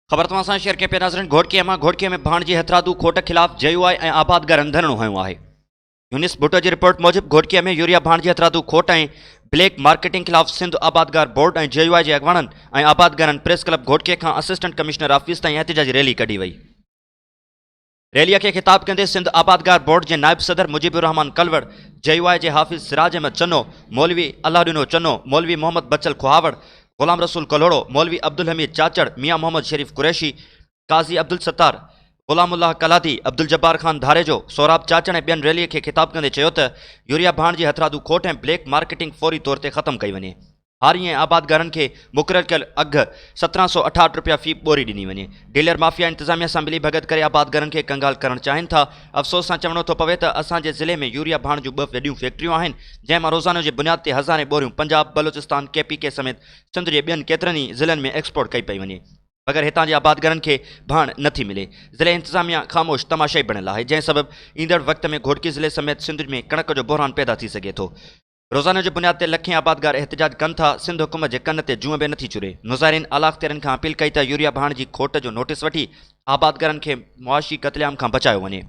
ख़बर तव्हां शेयर के पे नाज़रीन घोड़कीअ में भाणजी हथरादू खोट खिलाफ़ JUI ऐं आबादगारनि धरणो हयो आहे। यूनिस भुट्टो जी रिपोर्ट मूजिब घोड़कीअ में यूरिया भाणजी हथरादू खोट ऐं ब्लैक मार्केटिंग खिलाफ़ सिंध आबादगार बोर्ड ऐं JUI जे अॻवाननि ऐं आबादगारनि प्रेस क्लब घोड़कीअ खां असिस्टेंट कमिश्नर ऑफिस ताईं एहतिजाजी रैली कढी वई। रैलीअ खे ख़िताब कंदे सिंध आबादगार बोर्ड जे नायब सदर मुजीबुर रहमान कलवड़, JUI जे हाफ़िज़ सिराज अहमद चन्नो, मौलवी अल्लाहुद्दीनो चन्नो, मौलवी मोहम्मद बचल खुहावड़, गुलाम रसूल कलोड़ो, मौलवी अब्दुल हमीद चाचड़, मियाँ मोहम्मद शरीफ कुरैशी, काज़ी अब्दुल सत्तार, गुलामुल्लाह कलादी, अब्दुल जब्बार खान धारेजो, सोराब चाचड़ ऐं ॿियनि रैलीअ खे ख़िताब कंदे चयो त यूरिया भाणजी हथरादू खोट ऐं ब्लैक मार्केटिंग फौरी तौर ते ख़त्म कई वञे। हारी ऐं आबादगारनि खे मुक़ररु कयल अघु 1768 रुपया फ़ी ॿोरी ॾिनी वञे। डीलर माफ़िया इंतिज़ामिया सां मिली भगत करे आबादगारनि खे कंगाल करणु चाहिनि था। अफ़सोस सां चवणो थो पवे त असांजे ज़िले में यूरिया भाण जूं 2 वॾियूं फैक्ट्रियूं आहिनि, जंहिंमां रोज़ाने जे बुनियाद ते हज़ारें बोरियूं पंजाब, बलोचिस्तान, KPK समेत सिंध जे ॿियनि केतिरनि ई ज़िलनि में एक्सपोर्ट कई पई वञे, मगर हितां जे आबादगारनि खे भाण नथी मिले। ज़िले इंतिज़ामिया ख़ामोश तमाशाई बणियल आहे, जंहिं सबबि ईंदड़ वक़्त में घोड़की ज़िले समेत सिंध में कणक जो बहरान पैदा थी सघे थो। रोज़ाने जे बुनियाद ते लखें आबादगार एहतिजाज कनि था। सिंध हुकूमत जे कन ते जूं बि नथी चुरे। मुज़ाहिरीन आला अख़्तियारनि खां अपील कई त यूरिया भाण जी खोट जो नोटिस वठी आबादगारनि खे मुआशी क़त्लेआम खां बचायो वञे।